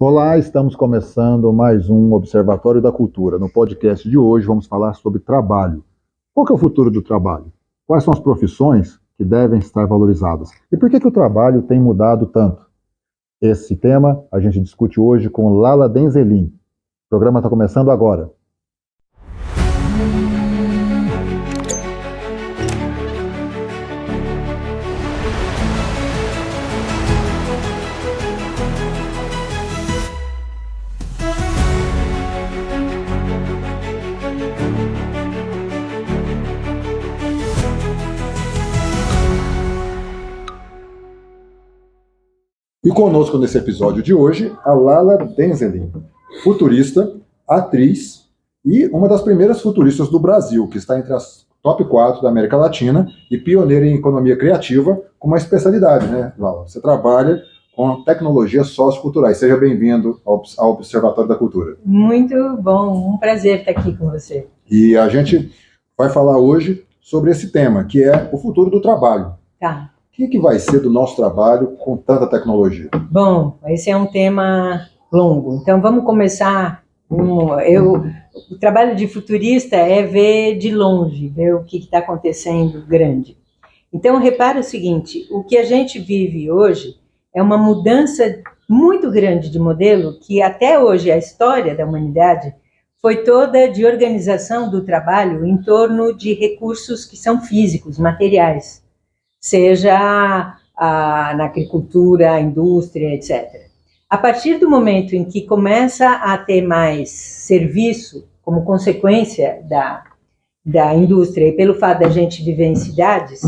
Olá, estamos começando mais um Observatório da Cultura. No podcast de hoje vamos falar sobre trabalho. Qual que é o futuro do trabalho? Quais são as profissões que devem estar valorizadas? E por que o trabalho tem mudado tanto? Esse tema a gente discute hoje com Lala Denzelin. O programa está começando agora. E conosco nesse episódio de hoje, a Lala Denzelin, futurista, atriz e uma das primeiras futuristas do Brasil, que está entre as top 4 da América Latina e pioneira em economia criativa, com uma especialidade, né, Lala? Você trabalha com tecnologias socioculturais. Seja bem-vindo ao Observatório da Cultura. Muito bom, um prazer estar aqui com você. E a gente vai falar hoje sobre esse tema, que é o futuro do trabalho. Tá. O que vai ser do nosso trabalho com tanta tecnologia? Bom, esse é um tema longo, então vamos começar. O trabalho de futurista é ver de longe, ver o que está acontecendo grande. Então, repara o seguinte, o que a gente vive hoje é uma mudança muito grande de modelo, que até hoje a história da humanidade foi toda de organização do trabalho em torno de recursos que são físicos, materiais. Seja na agricultura, a indústria, etc. A partir do momento em que começa a ter mais serviço, como consequência da indústria, e pelo fato da gente viver em cidades,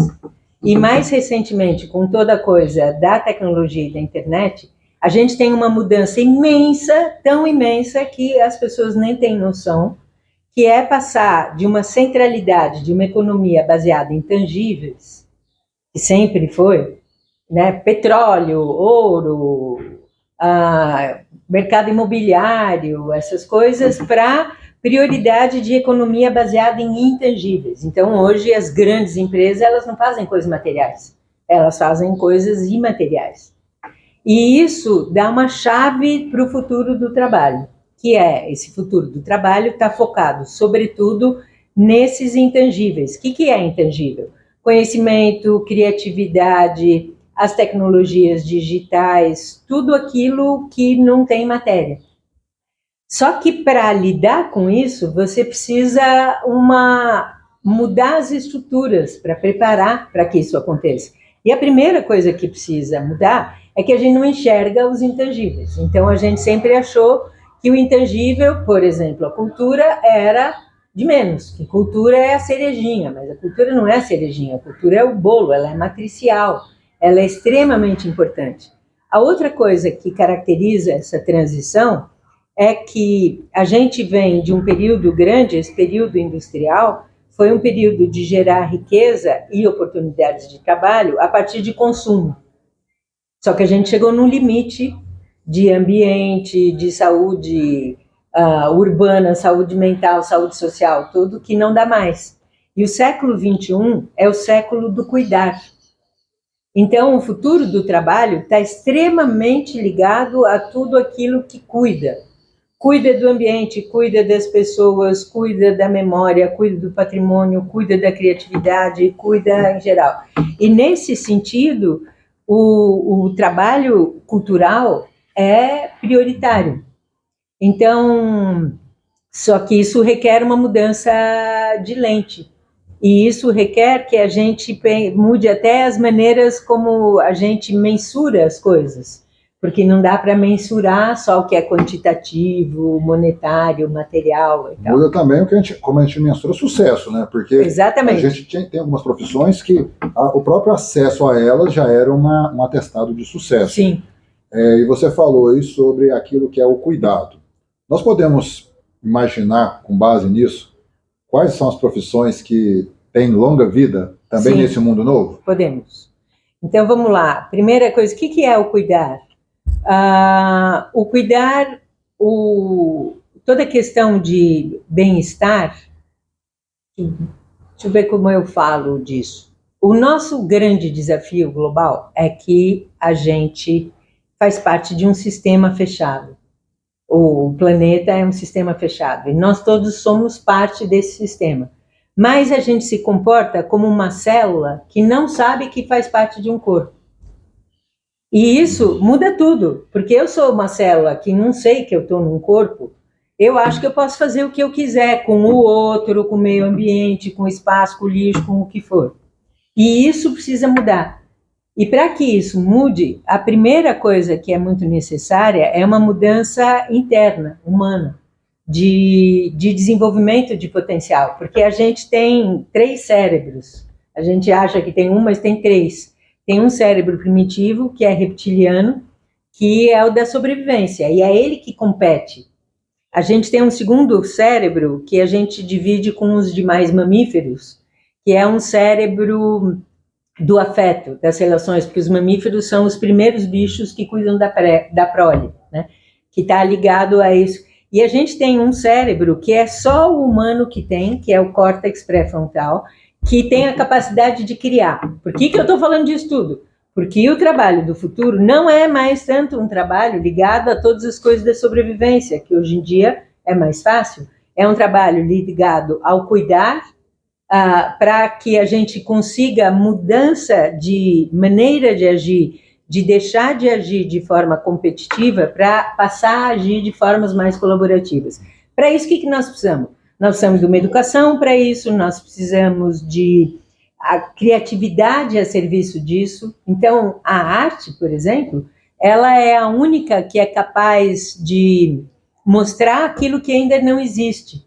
e mais recentemente, com toda a coisa da tecnologia e da internet, a gente tem uma mudança imensa, tão imensa, que as pessoas nem têm noção, que é passar de uma centralidade de uma economia baseada em tangíveis, que sempre foi, né, petróleo, ouro, mercado imobiliário, essas coisas, para prioridade de economia baseada em intangíveis. Então, hoje, as grandes empresas, elas não fazem coisas materiais, elas fazem coisas imateriais. E isso dá uma chave para o futuro do trabalho, que é, esse futuro do trabalho está focado, sobretudo, nesses intangíveis. O que é intangível? Conhecimento, criatividade, as tecnologias digitais, tudo aquilo que não tem matéria. Só que para lidar com isso, você precisa mudar as estruturas para preparar para que isso aconteça. E a primeira coisa que precisa mudar é que a gente não enxerga os intangíveis. Então, a gente sempre achou que o intangível, por exemplo, a cultura era de menos, que cultura é a cerejinha, mas a cultura não é a cerejinha, a cultura é o bolo, ela é matricial, ela é extremamente importante. A outra coisa que caracteriza essa transição é que a gente vem de um período grande, esse período industrial, foi um período de gerar riqueza e oportunidades de trabalho a partir de consumo. Só que a gente chegou num limite de ambiente, de saúde urbana, saúde mental, saúde social, tudo que não dá mais. E o século XXI é o século do cuidar. Então, o futuro do trabalho está extremamente ligado a tudo aquilo que cuida. Cuida do ambiente, cuida das pessoas, cuida da memória, cuida do patrimônio, cuida da criatividade, cuida em geral. E nesse sentido, o trabalho cultural é prioritário. Então, só que isso requer uma mudança de lente. E isso requer que a gente mude até as maneiras como a gente mensura as coisas. Porque não dá para mensurar só o que é quantitativo, monetário, material e tal. Muda também como a gente mensura sucesso, né? Porque exatamente. A gente tem algumas profissões que o próprio acesso a elas já era um atestado de sucesso. Sim. E você falou aí sobre aquilo que é o cuidado. Nós podemos imaginar, com base nisso, quais são as profissões que têm longa vida também Sim, nesse mundo novo? Podemos. Então, vamos lá. Primeira coisa, o que é o cuidar? O cuidar, toda a questão de bem-estar, deixa eu ver como eu falo disso. O nosso grande desafio global é que a gente faz parte de um sistema fechado. O planeta é um sistema fechado e nós todos somos parte desse sistema. Mas a gente se comporta como uma célula que não sabe que faz parte de um corpo. E isso muda tudo, porque eu sou uma célula que não sei que eu estou num corpo, eu acho que eu posso fazer o que eu quiser com o outro, com o meio ambiente, com o espaço, com o lixo, com o que for. E isso precisa mudar. E para que isso mude, a primeira coisa que é muito necessária é uma mudança interna, humana, de desenvolvimento de potencial, porque a gente tem 3 cérebros. A gente acha que tem um, mas tem 3. Tem um cérebro primitivo, que é reptiliano, que é o da sobrevivência, e é ele que compete. A gente tem um segundo cérebro, que a gente divide com os demais mamíferos, que é um cérebro do afeto, das relações, porque os mamíferos são os primeiros bichos que cuidam da prole, né? Que está ligado a isso. E a gente tem um cérebro que é só o humano que tem, que é o córtex pré-frontal, que tem a capacidade de criar. Por que eu estou falando disso tudo? Porque o trabalho do futuro não é mais tanto um trabalho ligado a todas as coisas da sobrevivência, que hoje em dia é mais fácil. É um trabalho ligado ao cuidar, para que a gente consiga mudança de maneira de agir, de deixar de agir de forma competitiva para passar a agir de formas mais colaborativas. Para isso, o que nós precisamos? Nós precisamos de uma educação para isso, nós precisamos de a criatividade a serviço disso. Então, a arte, por exemplo, ela é a única que é capaz de mostrar aquilo que ainda não existe.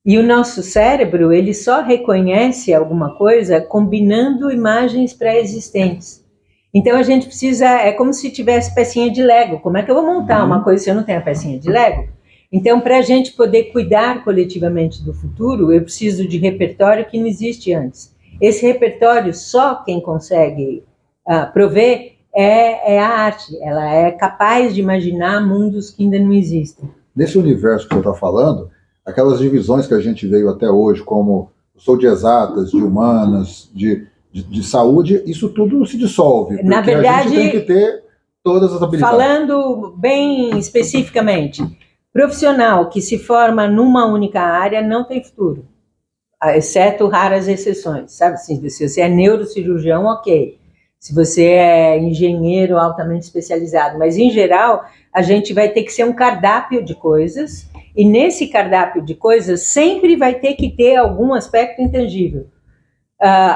E o nosso cérebro, ele só reconhece alguma coisa combinando imagens pré-existentes. Então a gente precisa, é como se tivesse pecinha de Lego. Como é que eu vou montar uma coisa se eu não tenho a pecinha de Lego? Então, para a gente poder cuidar coletivamente do futuro, eu preciso de repertório que não existe antes. Esse repertório, só quem consegue prover é a arte. Ela é capaz de imaginar mundos que ainda não existem. Nesse universo que você está falando, aquelas divisões que a gente veio até hoje, como eu sou de exatas, de humanas, de saúde, isso tudo se dissolve. Porque na verdade, a gente tem que ter todas as habilidades. Falando bem especificamente, profissional que se forma numa única área não tem futuro, exceto raras exceções, sabe? Se você é neurocirurgião, ok. Se você é engenheiro altamente especializado, mas em geral a gente vai ter que ser um cardápio de coisas, e nesse cardápio de coisas sempre vai ter que ter algum aspecto intangível,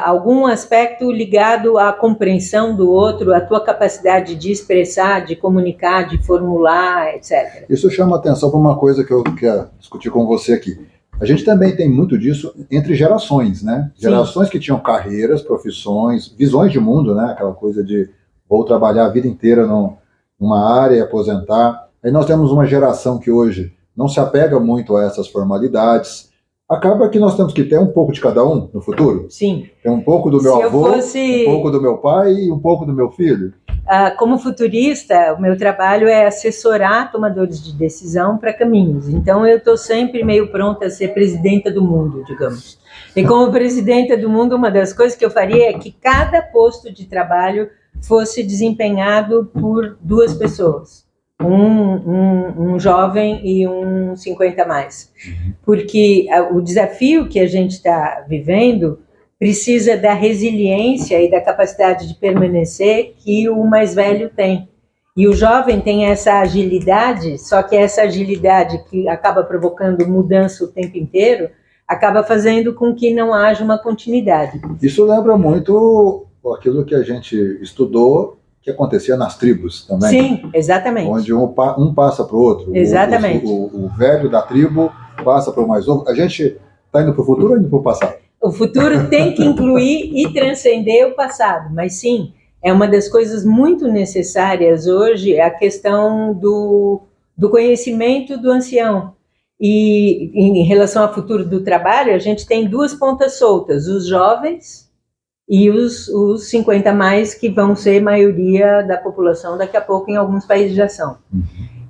algum aspecto ligado à compreensão do outro, à tua capacidade de expressar, de comunicar, de formular, etc. Isso chama atenção para uma coisa que eu quero discutir com você aqui. A gente também tem muito disso entre gerações, né? Gerações que tinham carreiras, profissões, visões de mundo, né? Aquela coisa de vou trabalhar a vida inteira numa área e aposentar. Aí nós temos uma geração que hoje não se apega muito a essas formalidades. Acaba que nós temos que ter um pouco de cada um no futuro? Sim. Tem um pouco do meu avô, um pouco do meu pai e um pouco do meu filho? Como futurista, o meu trabalho é assessorar tomadores de decisão para caminhos. Então, eu estou sempre meio pronta a ser presidenta do mundo, digamos. E como presidenta do mundo, uma das coisas que eu faria é que cada posto de trabalho fosse desempenhado por 2 pessoas. Um jovem e um 50 a mais. Porque o desafio que a gente está vivendo precisa da resiliência e da capacidade de permanecer que o mais velho tem. E o jovem tem essa agilidade, só que essa agilidade que acaba provocando mudança o tempo inteiro, acaba fazendo com que não haja uma continuidade. Isso lembra muito aquilo que a gente estudou, que acontecia nas tribos também. Sim, exatamente. Onde um passa para o outro. Exatamente. O velho da tribo passa para o mais novo. A gente está indo para o futuro ou indo para o passado? O futuro tem que incluir e transcender o passado, mas sim, é uma das coisas muito necessárias hoje, a questão do conhecimento do ancião. E em relação ao futuro do trabalho, a gente tem 2 pontas soltas, os jovens e os 50 a mais, que vão ser maioria da população daqui a pouco, em alguns países já são.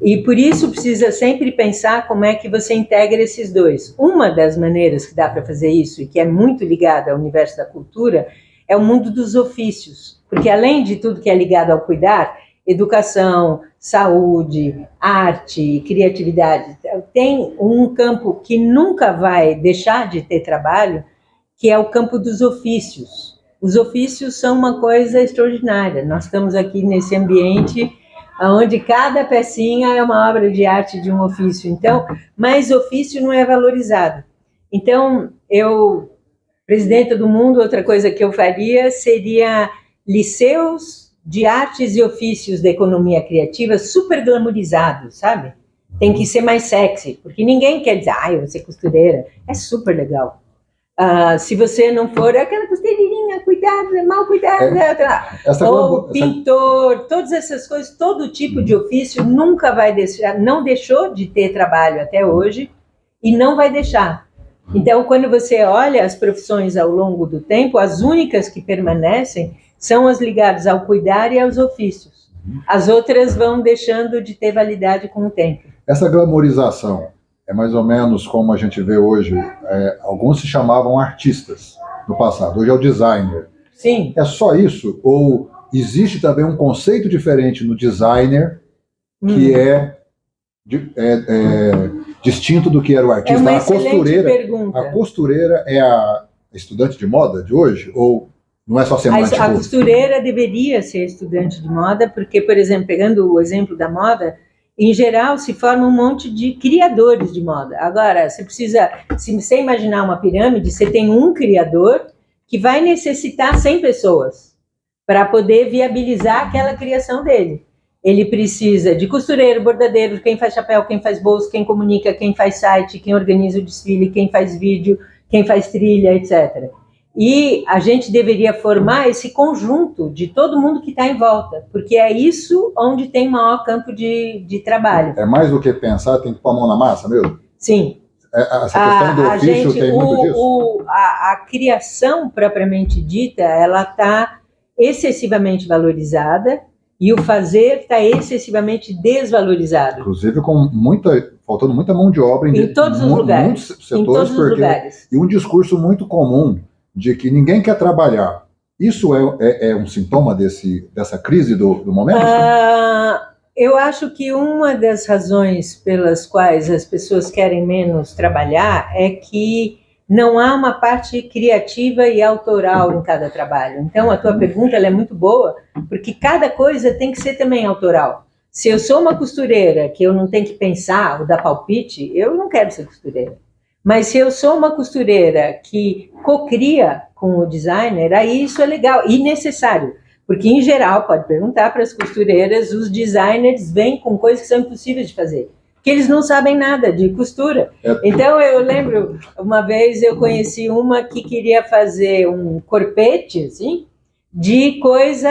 E por isso precisa sempre pensar como é que você integra esses 2. Uma das maneiras que dá para fazer isso, e que é muito ligada ao universo da cultura, é o mundo dos ofícios. Porque além de tudo que é ligado ao cuidar, educação, saúde, arte, criatividade. Tem um campo que nunca vai deixar de ter trabalho, que é o campo dos ofícios. Os ofícios são uma coisa extraordinária. Nós estamos aqui nesse ambiente onde cada pecinha é uma obra de arte de um ofício. Então, mas ofício não é valorizado. Então, presidenta do mundo, outra coisa que eu faria seria liceus de artes e ofícios da economia criativa super glamorizados, sabe? Tem que ser mais sexy, porque ninguém quer dizer, eu vou ser costureira. É super legal. Se você não for aquela costeirinha, cuidado, mal cuidado, ou pintor, todas essas coisas, todo tipo de ofício nunca vai deixar, não deixou de ter trabalho até hoje e não vai deixar. Então, quando você olha as profissões ao longo do tempo, as únicas que permanecem são as ligadas ao cuidar e aos ofícios. As outras vão deixando de ter validade com o tempo. Essa glamorização é mais ou menos como a gente vê hoje. Alguns se chamavam artistas no passado, hoje é o designer. Sim. É só isso? Ou existe também um conceito diferente no designer que é distinto do que era o artista? É uma excelente pergunta. A costureira é a estudante de moda de hoje? Ou não é só semântico? A costureira deveria ser estudante de moda, porque, por exemplo, pegando o exemplo da moda, em geral se forma um monte de criadores de moda. Agora, se você imaginar uma pirâmide, você tem um criador que vai necessitar 100 pessoas para poder viabilizar aquela criação dele. Ele precisa de costureiro, bordadeiro, quem faz chapéu, quem faz bolsa, quem comunica, quem faz site, quem organiza o desfile, quem faz vídeo, quem faz trilha, etc. E a gente deveria formar esse conjunto de todo mundo que está em volta, porque é isso onde tem maior campo de trabalho. É mais do que pensar, tem que pôr a mão na massa mesmo? Sim. Essa questão do ofício tem muito disso? A criação propriamente dita, ela está excessivamente valorizada, e o fazer está excessivamente desvalorizado. Inclusive faltando muita mão de obra em todos os lugares. Muitos setores, em todos os lugares. E um discurso muito comum de que ninguém quer trabalhar. Isso é um sintoma dessa crise do momento? Eu acho que uma das razões pelas quais as pessoas querem menos trabalhar é que não há uma parte criativa e autoral em cada trabalho. Então, a tua pergunta ela é muito boa, porque cada coisa tem que ser também autoral. Se eu sou uma costureira, que eu não tenho que pensar ou dar palpite, eu não quero ser costureira. Mas se eu sou uma costureira que cocria com o designer, aí isso é legal e necessário. Porque, em geral, pode perguntar para as costureiras, os designers vêm com coisas que são impossíveis de fazer. Que eles não sabem nada de costura. Então, eu lembro, uma vez eu conheci uma que queria fazer um corpete, assim, de coisa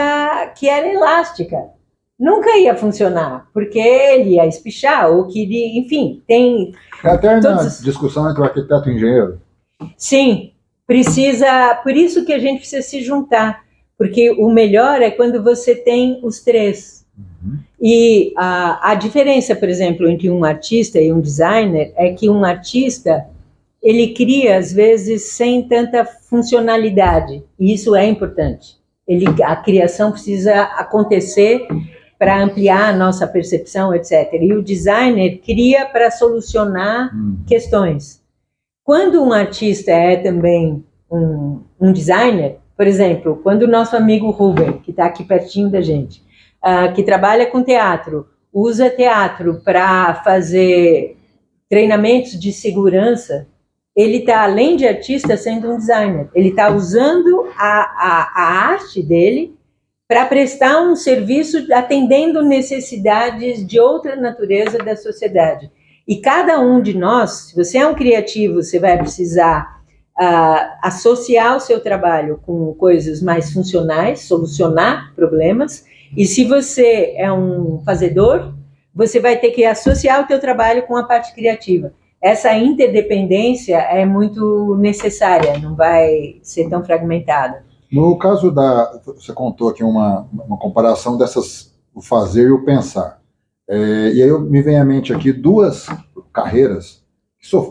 que era elástica. Nunca ia funcionar, porque ele ia espichar, ou queria, enfim, tem... É a eterna discussão entre o arquiteto e o engenheiro. Sim, por isso que a gente precisa se juntar, porque o melhor é quando você tem os três. E a diferença, por exemplo, entre um artista e um designer é que um artista, ele cria, às vezes, sem tanta funcionalidade, e isso é importante. A criação precisa acontecer para ampliar a nossa percepção, etc. E o designer cria para solucionar questões. Quando um artista é também um designer, por exemplo, quando o nosso amigo Ruben, que está aqui pertinho da gente, que trabalha com teatro, usa teatro para fazer treinamentos de segurança, ele está, além de artista, sendo um designer. Ele está usando a arte dele para prestar um serviço atendendo necessidades de outra natureza da sociedade. E cada um de nós, se você é um criativo, você vai precisar associar o seu trabalho com coisas mais funcionais, solucionar problemas. E se você é um fazedor, você vai ter que associar o teu trabalho com a parte criativa. Essa interdependência é muito necessária, não vai ser tão fragmentada. No caso você contou aqui uma comparação o fazer e o pensar. E aí me vem à mente aqui duas carreiras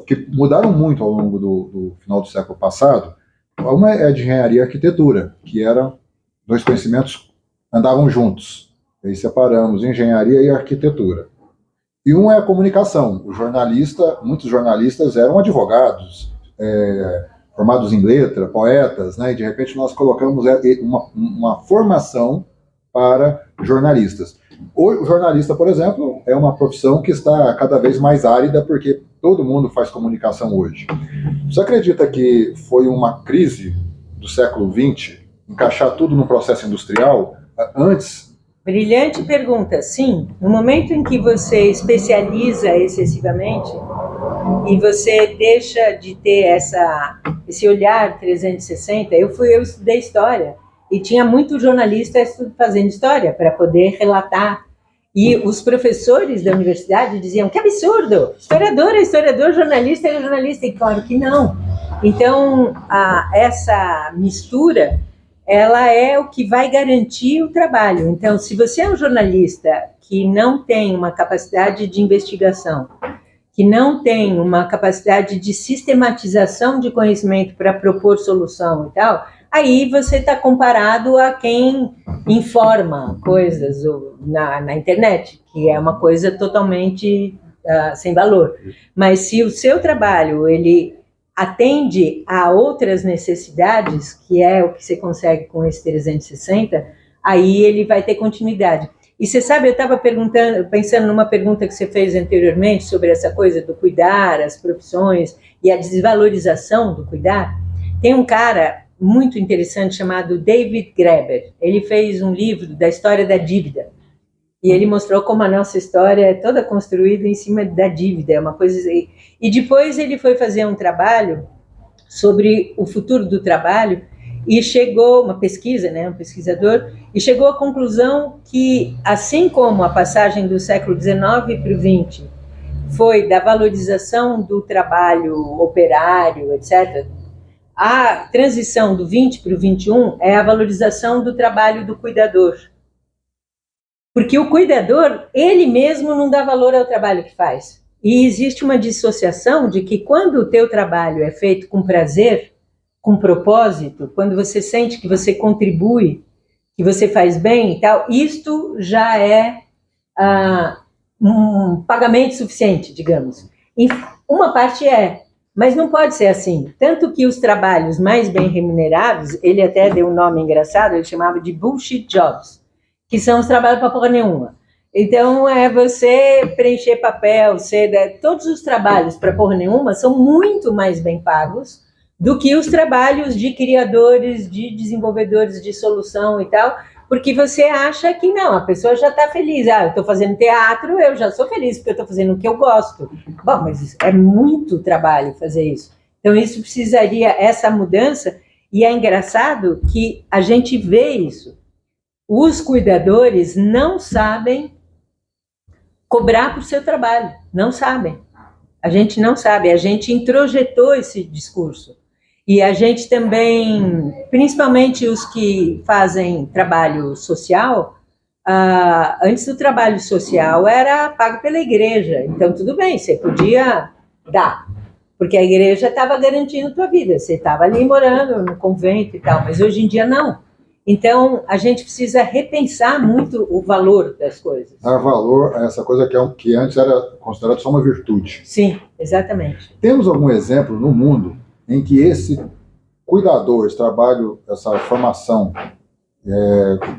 que mudaram muito ao longo do final do século passado. Uma é de engenharia e arquitetura, que eram dois conhecimentos andavam juntos. E aí separamos engenharia e arquitetura. E um é a comunicação. Muitos jornalistas eram advogados, formados em letra, poetas, né? E de repente nós colocamos uma formação para jornalistas. O jornalista, por exemplo, é uma profissão que está cada vez mais árida, porque todo mundo faz comunicação hoje. Você acredita que foi uma crise do século XX encaixar tudo no processo industrial? Antes... Brilhante pergunta. Sim, no momento em que você especializa excessivamente e você deixa de ter esse olhar 360, eu estudei história e tinha muito jornalista fazendo história para poder relatar. E os professores da universidade diziam, que absurdo, historiador é historiador, jornalista é jornalista, e claro que não. Então, essa mistura, ela é o que vai garantir o trabalho. Então, se você é um jornalista que não tem uma capacidade de investigação, que não tem uma capacidade de sistematização de conhecimento para propor solução e tal, aí você está comparado a quem informa coisas na internet, que é uma coisa totalmente sem valor. Mas se o seu trabalho ele atende a outras necessidades, que é o que você consegue com esse 360, aí ele vai ter continuidade. E você sabe, eu estava pensando numa pergunta que você fez anteriormente sobre essa coisa do cuidar, as profissões e a desvalorização do cuidar. Tem um cara muito interessante chamado David Graeber. Ele fez um livro da história da dívida. E ele mostrou como a nossa história é toda construída em cima da dívida, é uma coisa... E depois ele foi fazer um trabalho sobre o futuro do trabalho e chegou, uma pesquisa, né, um pesquisador, e chegou à conclusão que, assim como a passagem do século XIX para o XX foi da valorização do trabalho operário, etc., a transição do 20 para o 21 é a valorização do trabalho do cuidador. Porque o cuidador, ele mesmo não dá valor ao trabalho que faz. E existe uma dissociação de que quando o teu trabalho é feito com prazer, com propósito, quando você sente que você contribui, que você faz bem e tal, isto já é um pagamento suficiente, digamos. E uma parte mas não pode ser assim. Tanto que os trabalhos mais bem remunerados, ele até deu um nome engraçado, ele chamava de bullshit jobs, que são os trabalhos para porra nenhuma. Então, você preencher papel, todos os trabalhos para porra nenhuma são muito mais bem pagos do que os trabalhos de criadores, de desenvolvedores de solução e tal, porque você acha que não, a pessoa já está feliz. Eu estou fazendo teatro, eu já sou feliz, porque eu estou fazendo o que eu gosto. Bom, mas é muito trabalho fazer isso. Então, isso precisaria, essa mudança, e é engraçado que a gente vê isso. Os cuidadores não sabem cobrar por seu trabalho, não sabem. A gente não sabe, a gente introjetou esse discurso. E a gente também, principalmente os que fazem trabalho social, antes do trabalho social era pago pela igreja. Então, tudo bem, você podia dar, porque a igreja estava garantindo a tua vida. Você estava ali morando no convento e tal, mas hoje em dia não. Então, a gente precisa repensar muito o valor das coisas. Dar valor a essa coisa que antes era considerada só uma virtude. Sim, exatamente. Temos algum exemplo no mundo em que esse cuidador, esse trabalho, essa formação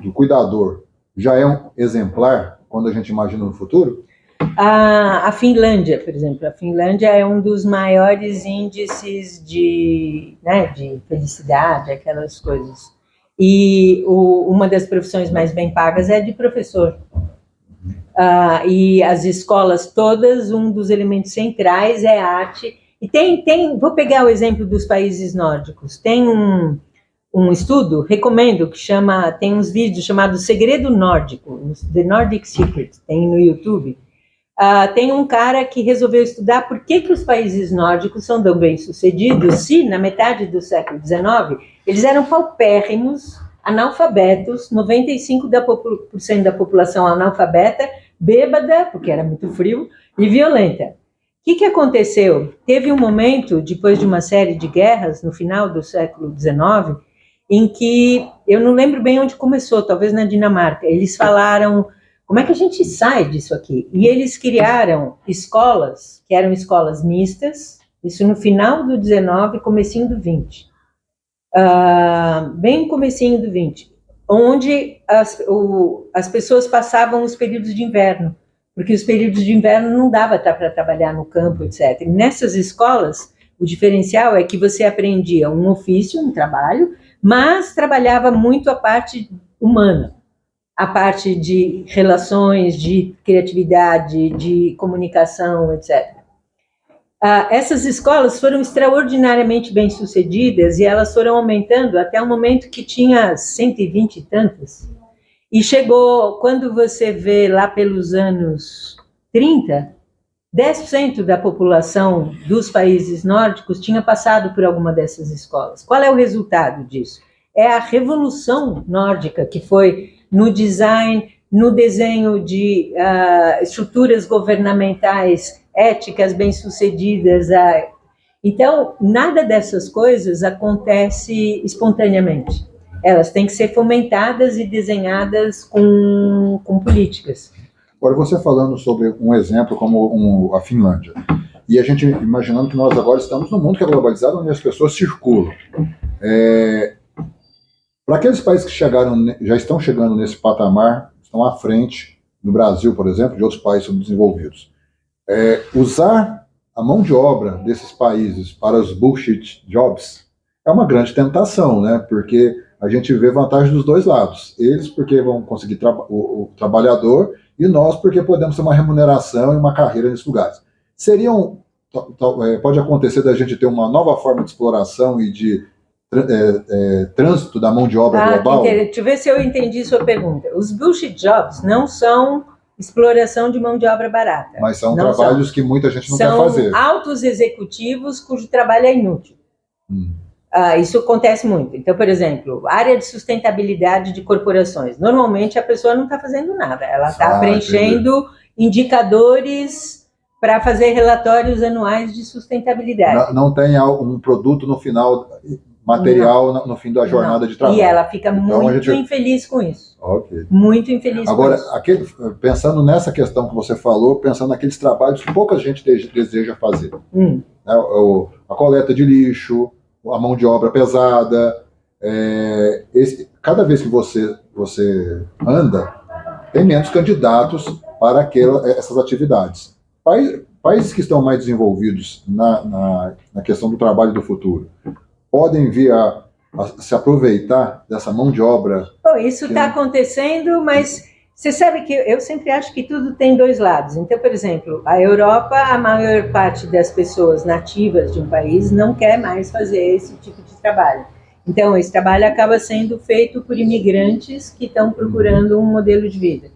do cuidador já é um exemplar quando a gente imagina no futuro? A Finlândia, por exemplo. A Finlândia é um dos maiores índices de felicidade, aquelas coisas. E uma das profissões mais bem pagas é de professor. E as escolas todas, um dos elementos centrais é a arte. E vou pegar o exemplo dos países nórdicos. Tem um estudo, recomendo, tem uns vídeos chamados Segredo Nórdico, The Nordic Secret, tem no YouTube. Tem um cara que resolveu estudar por que os países nórdicos são tão bem-sucedidos se, na metade do século XIX, eles eram paupérrimos, analfabetos, 95% da população analfabeta, bêbada, porque era muito frio, e violenta. O que aconteceu? Teve um momento, depois de uma série de guerras, no final do século XIX, em que, eu não lembro bem onde começou, talvez na Dinamarca, eles falaram, como é que a gente sai disso aqui? E eles criaram escolas, que eram escolas mistas, isso no final do 19, comecinho do 20. Bem comecinho do 20, onde as pessoas passavam os períodos de inverno, porque os períodos de inverno não dava para trabalhar no campo, etc. E nessas escolas, o diferencial é que você aprendia um ofício, um trabalho, mas trabalhava muito a parte humana, a parte de relações, de criatividade, de comunicação, etc. Essas escolas foram extraordinariamente bem-sucedidas e elas foram aumentando até o momento que tinha 120 e tantas. E chegou, quando você vê lá pelos anos 30, 10% da população dos países nórdicos tinha passado por alguma dessas escolas. Qual é o resultado disso? É a revolução nórdica, que foi no design, no desenho de estruturas governamentais éticas, bem-sucedidas. Então, nada dessas coisas acontece espontaneamente. Elas têm que ser fomentadas e desenhadas com políticas. Agora, você falando sobre um exemplo como a Finlândia, e a gente imaginando que nós agora estamos num mundo que é globalizado, onde as pessoas circulam. Para aqueles países que já estão chegando nesse patamar, estão à frente, no Brasil, por exemplo, de outros países subdesenvolvidos, usar a mão de obra desses países para os bullshit jobs é uma grande tentação, né? Porque a gente vê vantagem dos dois lados. Eles porque vão conseguir o trabalhador e nós porque podemos ter uma remuneração e uma carreira nesses lugares. Pode acontecer da gente ter uma nova forma de exploração e de trânsito da mão de obra global? Deixa eu ver se eu entendi sua pergunta. Os bullshit jobs não são exploração de mão de obra barata. Mas são trabalhos que muita gente não quer fazer. São altos executivos cujo trabalho é inútil. Isso acontece muito. Então, por exemplo, área de sustentabilidade de corporações. Normalmente a pessoa não está fazendo nada. Ela está preenchendo indicadores para fazer relatórios anuais de sustentabilidade. Não tem um produto no final, material no fim da jornada de trabalho. E ela fica muito infeliz com isso. Okay. Muito infeliz Agora, com isso. Pensando nessa questão que você falou, pensando naqueles trabalhos que pouca gente deseja fazer. A coleta de lixo, a mão de obra pesada. Cada vez que você anda, tem menos candidatos para essas atividades. Países que estão mais desenvolvidos na questão do trabalho do futuro podem vir a se aproveitar dessa mão de obra. Bom, isso está acontecendo, mas você sabe que eu sempre acho que tudo tem dois lados. Então, por exemplo, a Europa, a maior parte das pessoas nativas de um país não quer mais fazer esse tipo de trabalho. Então, esse trabalho acaba sendo feito por imigrantes que estão procurando um modelo de vida.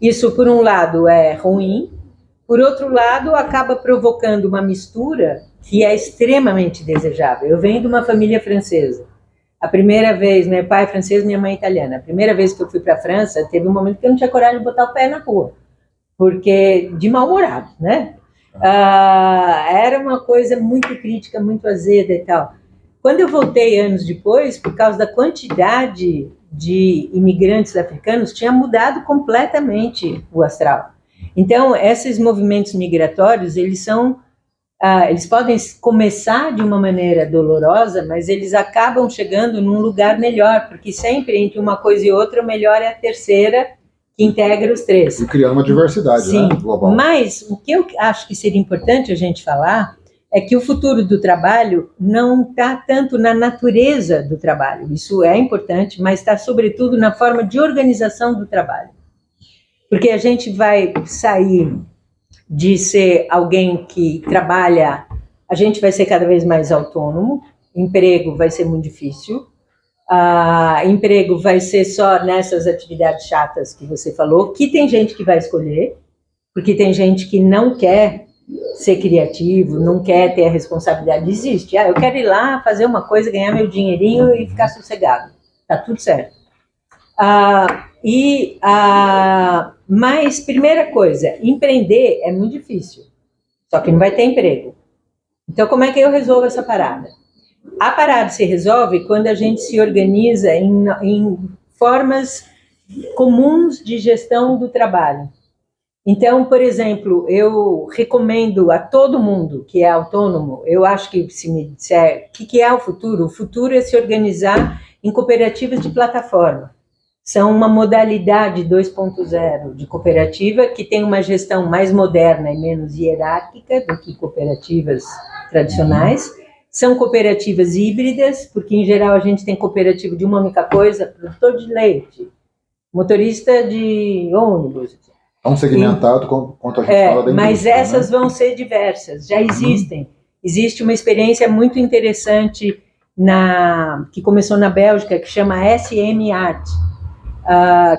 Isso, por um lado, é ruim. Por outro lado, acaba provocando uma mistura que é extremamente desejável. Eu venho de uma família francesa. A primeira vez, meu pai é francês, minha mãe é italiana. A primeira vez que eu fui para a França, teve um momento que eu não tinha coragem de botar o pé na rua, porque de mal-humorado, né? Era uma coisa muito crítica, muito azeda e tal. Quando eu voltei anos depois, por causa da quantidade de imigrantes africanos, tinha mudado completamente o astral. Então, esses movimentos migratórios, eles podem começar de uma maneira dolorosa, mas eles acabam chegando num lugar melhor, porque sempre entre uma coisa e outra, o melhor é a terceira, que integra os três. E criando uma diversidade, sim, né, global. Mas o que eu acho que seria importante a gente falar é que o futuro do trabalho não está tanto na natureza do trabalho. Isso é importante, mas está sobretudo na forma de organização do trabalho. Porque a gente vai sair de ser alguém que trabalha, a gente vai ser cada vez mais autônomo, emprego vai ser muito difícil, emprego vai ser só nessas atividades chatas que você falou, que tem gente que vai escolher, porque tem gente que não quer ser criativo, não quer ter a responsabilidade, existe, eu quero ir lá fazer uma coisa, ganhar meu dinheirinho e ficar sossegado, tá tudo certo. Mas, primeira coisa, empreender é muito difícil, só que não vai ter emprego. Então, como é que eu resolvo essa parada? A parada se resolve quando a gente se organiza em formas comuns de gestão do trabalho. Então, por exemplo, eu recomendo a todo mundo que é autônomo, eu acho que se me disser o que é o futuro é se organizar em cooperativas de plataforma. São uma modalidade 2.0 de cooperativa que tem uma gestão mais moderna e menos hierárquica do que cooperativas tradicionais. São cooperativas híbridas, porque em geral a gente tem cooperativa de uma única coisa, produtor de leite, motorista de ônibus. Tão segmentado quanto a gente fala da indústria. Mas essas vão ser diversas, já existem. Existe uma experiência muito interessante que começou na Bélgica, que chama SM Art,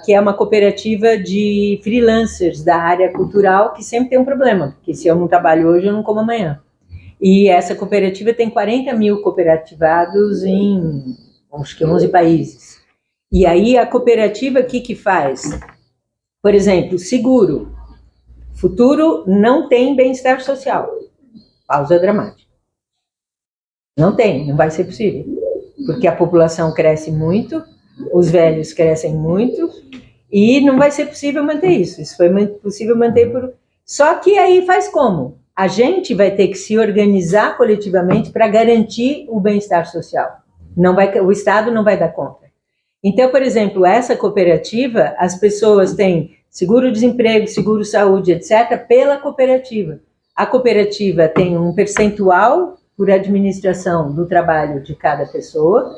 que é uma cooperativa de freelancers da área cultural, que sempre tem um problema, porque se eu não trabalho hoje, eu não como amanhã. E essa cooperativa tem 40 mil cooperativados em, acho que 11 países. E aí a cooperativa, o que faz? Por exemplo, seguro. Futuro não tem bem-estar social. Pausa dramática. Não tem, não vai ser possível. Porque a população cresce muito, os velhos crescem muito, e não vai ser possível manter isso. Isso foi possível manter por... Só que aí faz como? A gente vai ter que se organizar coletivamente para garantir o bem-estar social. O Estado não vai dar conta. Então, por exemplo, essa cooperativa, as pessoas têm seguro-desemprego, seguro-saúde, etc., pela cooperativa. A cooperativa tem um percentual por administração do trabalho de cada pessoa,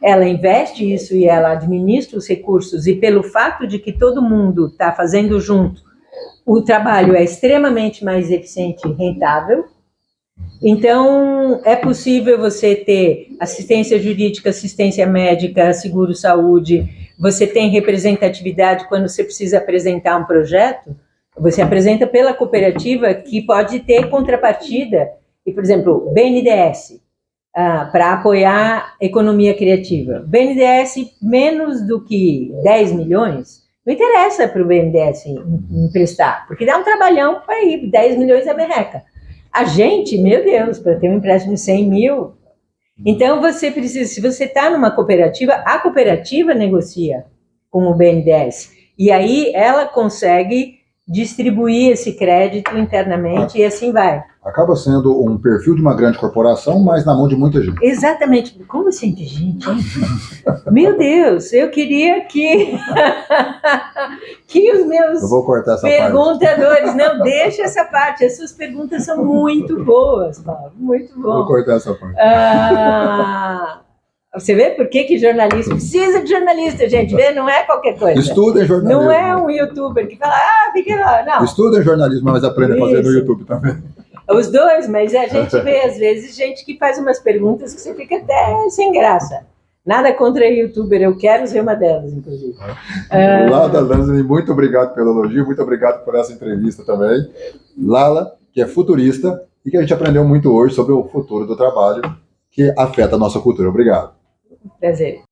ela investe isso e ela administra os recursos, e pelo fato de que todo mundo está fazendo junto, o trabalho é extremamente mais eficiente e rentável. Então, é possível você ter assistência jurídica, assistência médica, seguro-saúde, você tem representatividade quando você precisa apresentar um projeto, você apresenta pela cooperativa, que pode ter contrapartida, e, por exemplo, BNDES, para apoiar a economia criativa. BNDES, menos do que 10 milhões, não interessa para o BNDES emprestar, porque dá um trabalhão para ir, 10 milhões é merreca. A gente, meu Deus, para ter um empréstimo de 100 mil. Então, você precisa, se você está numa cooperativa, a cooperativa negocia com o BNDES. E aí ela consegue distribuir esse crédito internamente e assim vai. Acaba sendo um perfil de uma grande corporação, mas na mão de muita gente. Exatamente. Como assim de gente, hein? Meu Deus, eu queria que os meus perguntadores... Não, deixa essa parte. As suas perguntas são muito boas, Paulo. Muito bom. Vou cortar essa parte. Você vê por que jornalista precisa de jornalista, gente? Vê? Não é qualquer coisa. Estudem jornalismo. Não é um youtuber que fala, fica lá. Não. Estudem jornalismo, mas aprendem a fazer no YouTube também. Os dois, mas a gente vê, às vezes, gente que faz umas perguntas que você fica até sem graça. Nada contra youtuber, eu quero ser uma delas, inclusive. Lala Lanzani, muito obrigado pelo elogio, muito obrigado por essa entrevista também. Lala, que é futurista e que a gente aprendeu muito hoje sobre o futuro do trabalho que afeta a nossa cultura. Obrigado. Prazer.